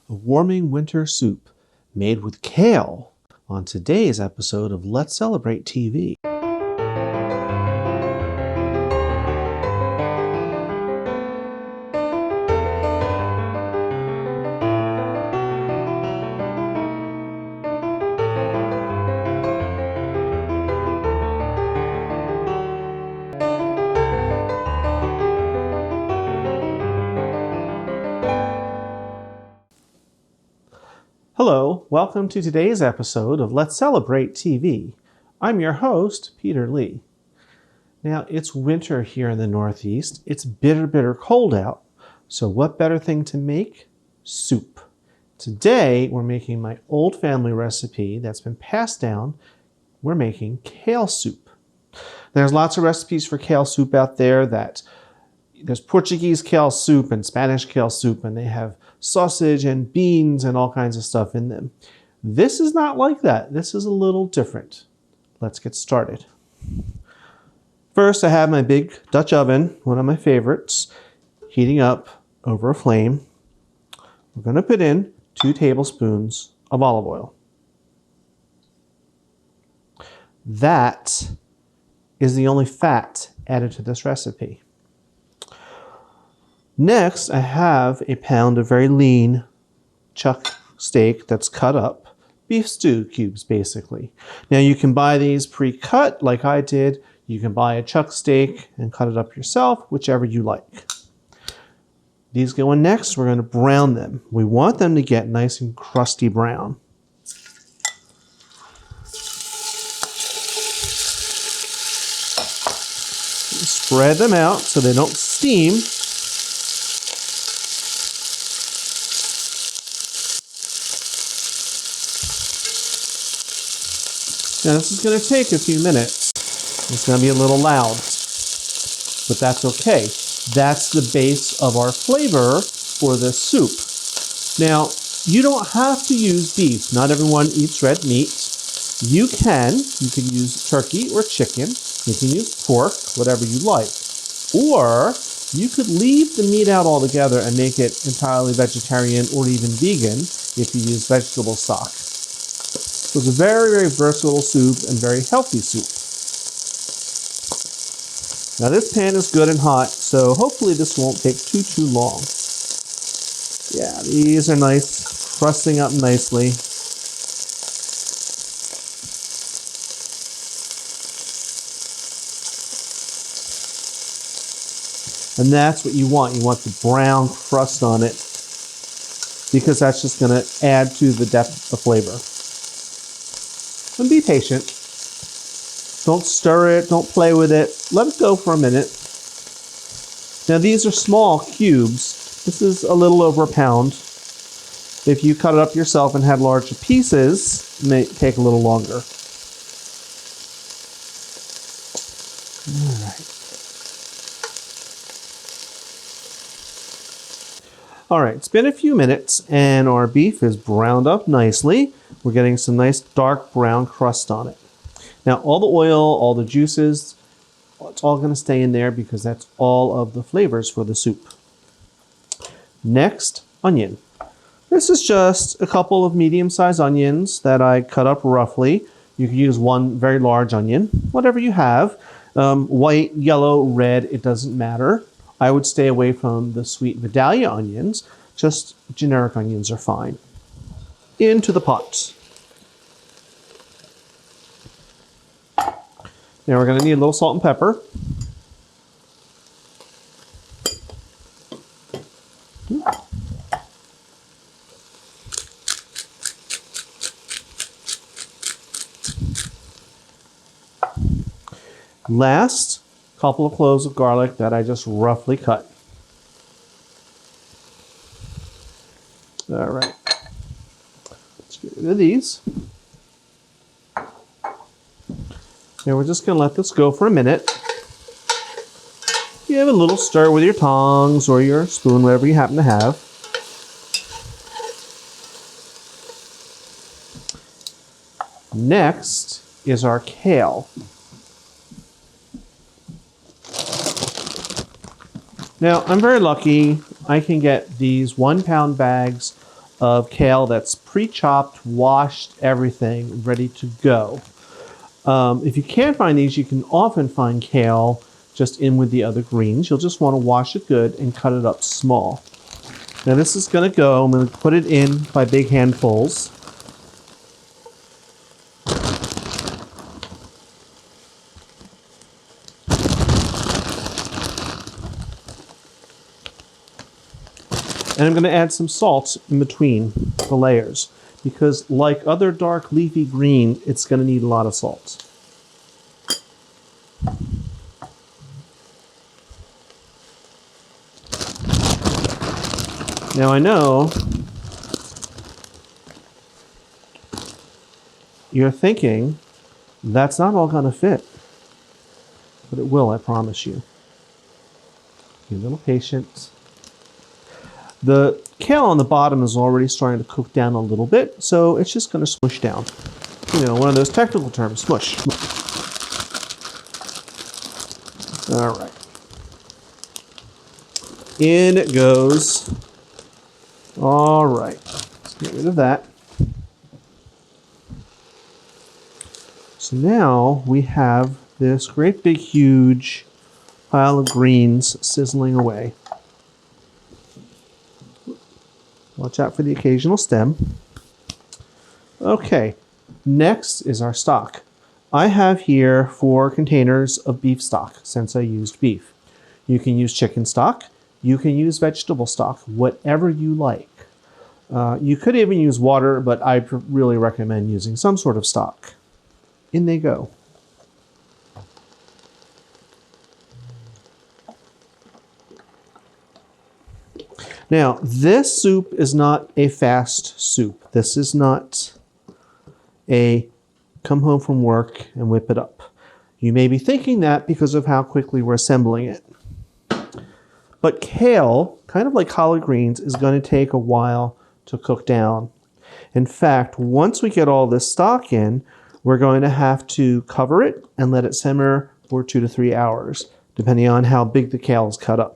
a warming winter soup made with kale on today's episode of Let's Celebrate TV. Hello, welcome to today's episode of Let's Celebrate TV. I'm your host, Peter Lee. Now, it's winter here in the Northeast. It's bitter cold out. So what better thing to make? Soup. Today, we're making my old family recipe that's been passed down. We're making kale soup. There's lots of recipes for kale soup out there. There's Portuguese kale soup and Spanish kale soup, and they have sausage and beans and all kinds of stuff in them. This is not like that. This is a little different. Let's get started. First, I have my big Dutch oven, one of my favorites, heating up over a flame. We're going to put in 2 tablespoons of olive oil. That is the only fat added to this recipe. Next, I have a pound of very lean chuck steak that's cut up, beef stew cubes basically. Now you can buy these pre-cut like I did. You can buy a chuck steak and cut it up yourself, whichever you like. These go in next. We're going to brown them. We want them to get nice and crusty brown. Spread them out so they don't steam. Now this is going to take a few minutes. It's going to be a little loud, but that's okay. That's the base of our flavor for this soup. Now, you don't have to use beef. Not everyone eats red meat. You can use turkey or chicken. You can use pork, whatever you like. Or you could leave the meat out altogether and make it entirely vegetarian or even vegan if you use vegetable stock. So it's a very versatile soup and very healthy soup. Now this pan is good and hot, so hopefully this won't take too long. Yeah, these are nice, crusting up nicely. And that's what you want. You want the brown crust on it because that's just going to add to the depth of flavor. And be patient. Don't stir it, don't play with it. Let it go for a minute. Now these are small cubes. This is a little over a pound. If you cut it up yourself and had larger pieces, it may take a little longer. All right. All right, it's been a few minutes and our beef is browned up nicely. We're getting some nice dark brown crust on it. Now all the oil, all the juices, it's all going to stay in there because that's all of the flavors for the soup. Next, onion. This is just a couple of medium-sized onions that I cut up roughly. You can use one very large onion, whatever you have. White, yellow, red, it doesn't matter. I would stay away from the sweet Vidalia onions. Just generic onions are fine. Into the pot. Now we're going to need a little salt and pepper. Last, a couple of cloves of garlic that I just roughly cut. All right. Let's get rid of these. Now we're just going to let this go for a minute. You have a little stir with your tongs or your spoon, whatever you happen to have. Next is our kale. Now, I'm very lucky. I can get these 1-pound bags of kale that's pre-chopped, washed, everything, ready to go. If you can't find these, you can often find kale just in with the other greens. You'll just want to wash it good and cut it up small. Now this is going to go, I'm going to put it in by big handfuls. And I'm going to add some salt in between the layers because like other dark leafy green, it's going to need a lot of salt. Now I know you're thinking that's not all going to fit, but it will, I promise you. Be a little patient. The kale on the bottom is already starting to cook down a little bit, so it's just going to smush down. You know, one of those technical terms, smush. All right. In it goes. All right. Let's get rid of that. So now we have this great big huge pile of greens sizzling away. Watch out for the occasional stem. Okay, next is our stock. I have here 4 containers of beef stock since I used beef. You can use chicken stock. You can use vegetable stock, whatever you like. You could even use water, but I really recommend using some sort of stock. In they go. Now, this soup is not a fast soup. This is not a come home from work and whip it up. You may be thinking that because of how quickly we're assembling it. But kale, kind of like collard greens, is going to take a while to cook down. In fact, once we get all this stock in, we're going to have to cover it and let it simmer for 2 to 3 hours, depending on how big the kale is cut up.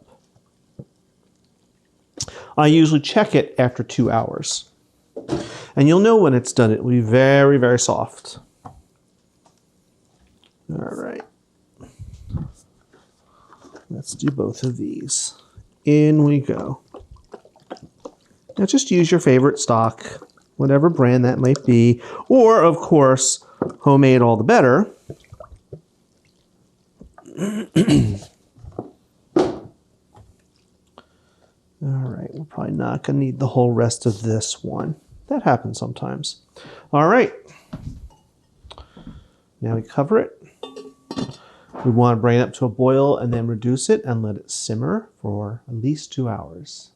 I usually check it after 2 hours. And you'll know when it's done. It will be very, very soft. All right. Let's do both of these. In we go. Now just use your favorite stock, whatever brand that might be, or of course, homemade all the better. All right, we're probably not going to need the whole rest of this one. That happens sometimes. All right. Now we cover it. We want to bring it up to a boil and then reduce it and let it simmer for at least 2 hours.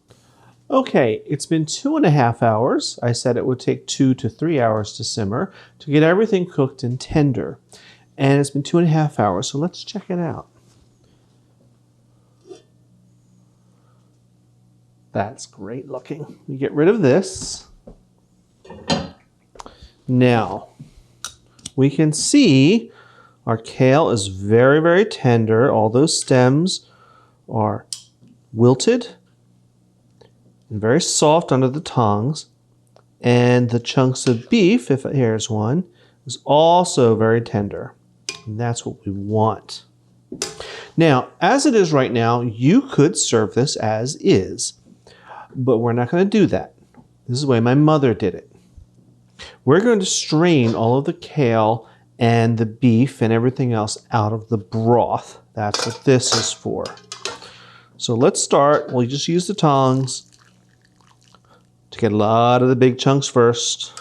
Okay, it's been 2.5 hours. I said it would take 2 to 3 hours to simmer to get everything cooked and tender. And it's been 2.5 hours, so let's check it out. That's great looking. We get rid of this. Now, we can see our kale is very, very tender. All those stems are wilted and very soft under the tongs. And the chunks of beef, if here's one, is also very tender. And that's what we want. Now, as it is right now, you could serve this as is. But we're not going to do that. This is the way my mother did it. We're going to strain all of the kale and the beef and everything else out of the broth. That's what this is for. So let's start. We'll just use the tongs to get a lot of the big chunks first.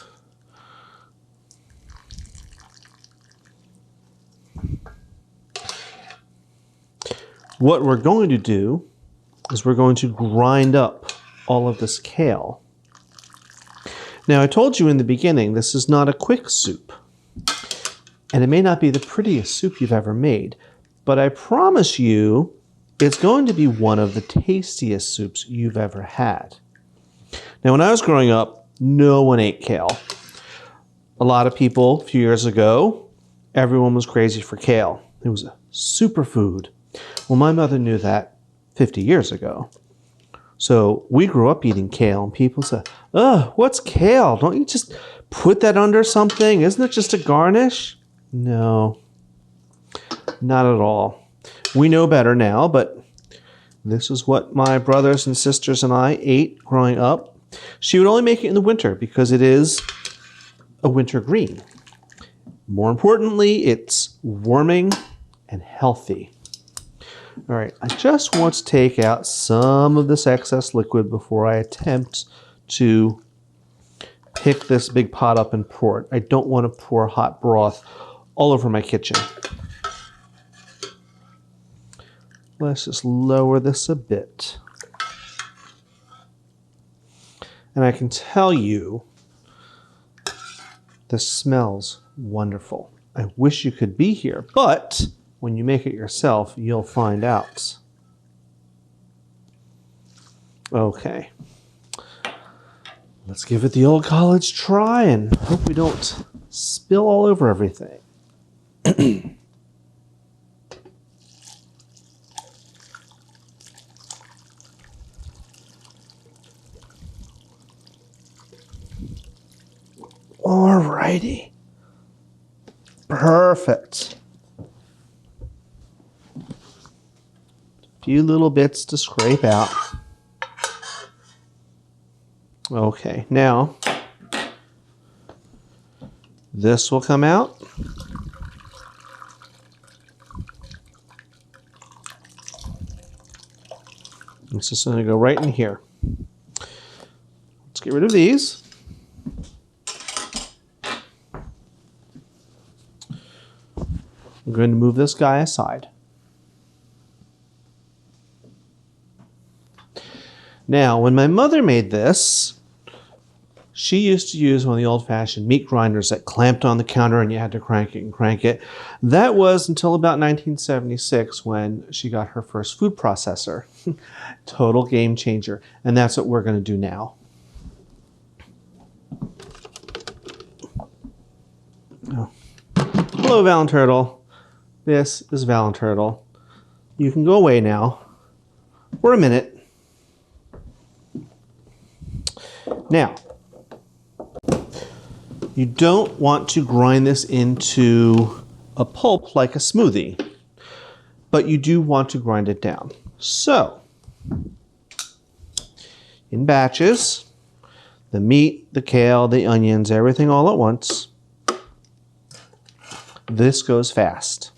What we're going to do is we're going to grind up all of this kale. Now, I told you in the beginning, this is not a quick soup. And it may not be the prettiest soup you've ever made, but I promise you, it's going to be one of the tastiest soups you've ever had. Now, when I was growing up, no one ate kale. A lot of people, a few years ago, everyone was crazy for kale. It was a superfood. Well, my mother knew that 50 years ago. So we grew up eating kale, and people say, "Ugh, what's kale? Don't you just put that under something? Isn't it just a garnish?" No, not at all. We know better now, but this is what my brothers and sisters and I ate growing up. She would only make it in the winter because it is a winter green. More importantly, it's warming and healthy. All right, I just want to take out some of this excess liquid before I attempt to pick this big pot up and pour it. I don't want to pour hot broth all over my kitchen. Let's just lower this a bit. And I can tell you, this smells wonderful. I wish you could be here, but when you make it yourself, you'll find out. Okay. Let's give it the old college try and hope we don't spill all over everything. Alrighty. Perfect. A few little bits to scrape out. Okay, now this will come out. It's just going to go right in here. Let's get rid of these. I'm going to move this guy aside. Now, when my mother made this, she used to use one of the old-fashioned meat grinders that clamped on the counter and you had to crank it and crank it. That was until about 1976 when she got her first food processor. Total game changer. And that's what we're going to do now. Oh. Hello, Valen Turtle. This is Valen Turtle. You can go away now for a minute. Now, you don't want to grind this into a pulp like a smoothie, but you do want to grind it down. So, in batches, the meat, the kale, the onions, everything all at once. This goes fast.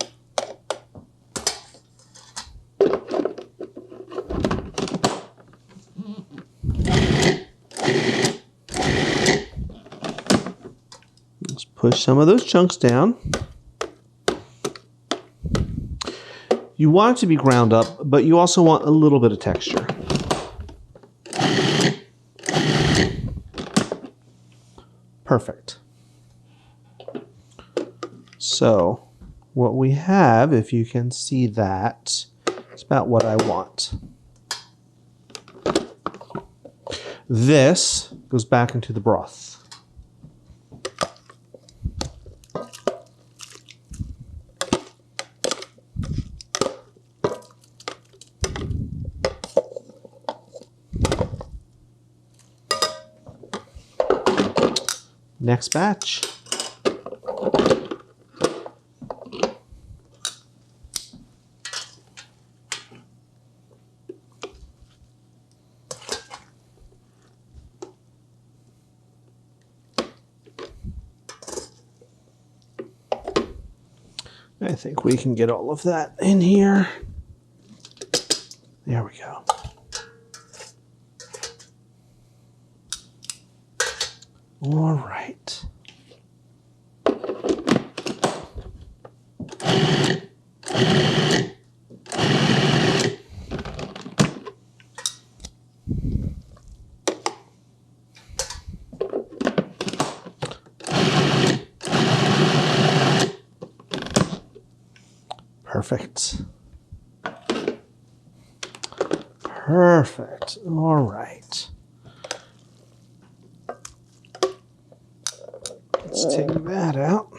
Let's push some of those chunks down. You want it to be ground up, but you also want a little bit of texture. Perfect. So what we have, if you can see that, it's about what I want. This goes back into the broth. Next batch. I think we can get all of that in here. There we go. All right. Perfect. Perfect. All right. Let's take that out.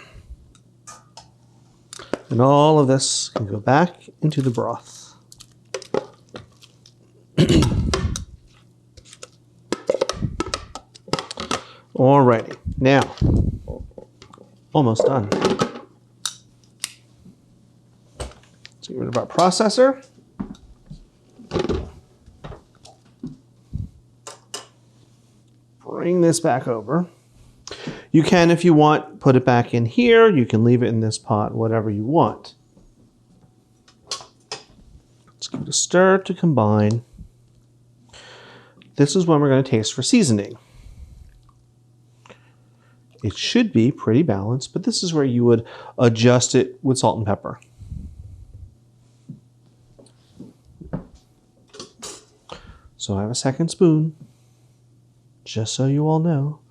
And all of this can go back into the broth. Alrighty, now, almost done. Let's get rid of our processor. Bring this back over. You can, if you want, put it back in here. You can leave it in this pot, whatever you want. Let's give it a stir to combine. This is when we're going to taste for seasoning. It should be pretty balanced, but this is where you would adjust it with salt and pepper. So I have a second spoon, just so you all know.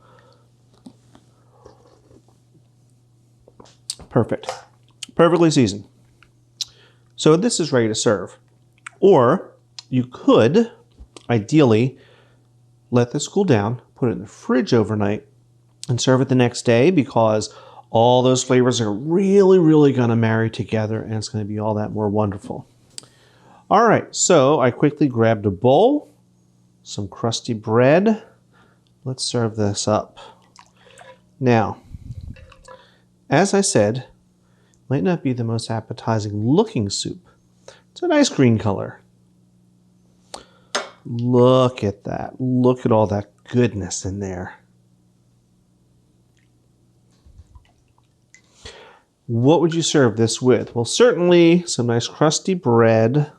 Perfect. Perfectly seasoned. So this is ready to serve. Or you could, ideally, let this cool down, put it in the fridge overnight, and serve it the next day, because all those flavors are really, really going to marry together, and it's going to be all that more wonderful. All right, so I quickly grabbed a bowl, some crusty bread. Let's serve this up. Now, as I said, might not be the most appetizing looking soup. It's a nice green color. Look at that. Look at all that goodness in there. What would you serve this with? Well, certainly some nice crusty bread.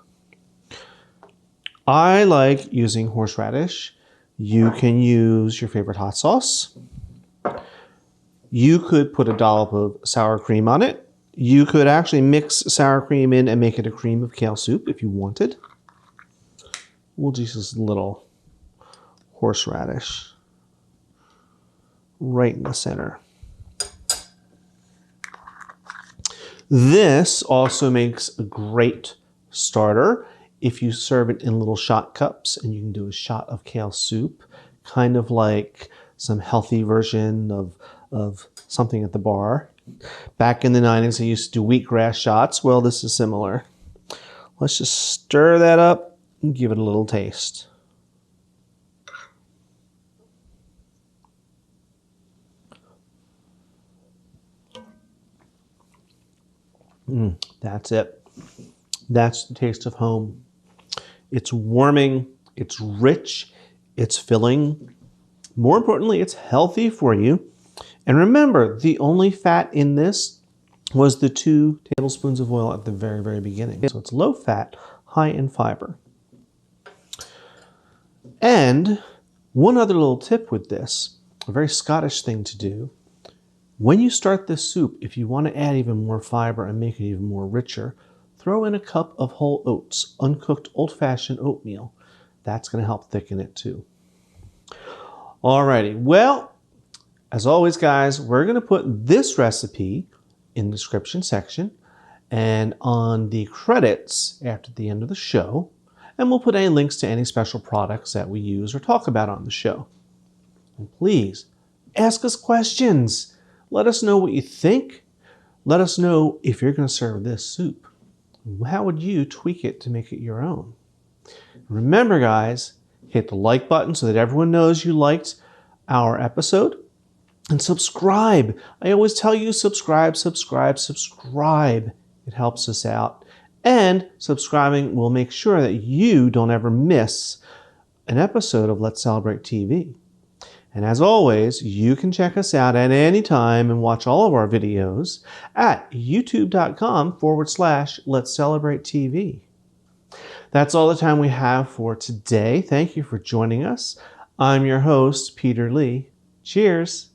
I like using horseradish. You can use your favorite hot sauce. You could put a dollop of sour cream on it. You could actually mix sour cream in and make it a cream of kale soup if you wanted. We'll just use a little horseradish right in the center. This also makes a great starter if you serve it in little shot cups, and you can do a shot of kale soup, kind of like some healthy version of something at the bar. Back in the 90s, they used to do wheatgrass shots. Well, this is similar. Let's just stir that up and give it a little taste. That's it. That's the taste of home. It's warming, it's rich, it's filling. More importantly, it's healthy for you. And remember, the only fat in this was the 2 tablespoons of oil at the very, very beginning. So it's low fat, high in fiber. And one other little tip with this, a very Scottish thing to do. When you start this soup, if you want to add even more fiber and make it even more richer, throw in a cup of whole oats, uncooked old-fashioned oatmeal. That's going to help thicken it too. Alrighty, well, as always, guys, we're going to put this recipe in the description section and on the credits after the end of the show, and we'll put any links to any special products that we use or talk about on the show. And please, ask us questions. Let us know what you think. Let us know if you're going to serve this soup. How would you tweak it to make it your own? Remember, guys, hit the like button so that everyone knows you liked our episode. And subscribe. I always tell you, subscribe, subscribe, subscribe. It helps us out. And subscribing will make sure that you don't ever miss an episode of Let's Celebrate TV. And as always, you can check us out at any time and watch all of our videos at youtube.com/Let's Celebrate TV. That's all the time we have for today. Thank you for joining us. I'm your host, Peter Lee. Cheers.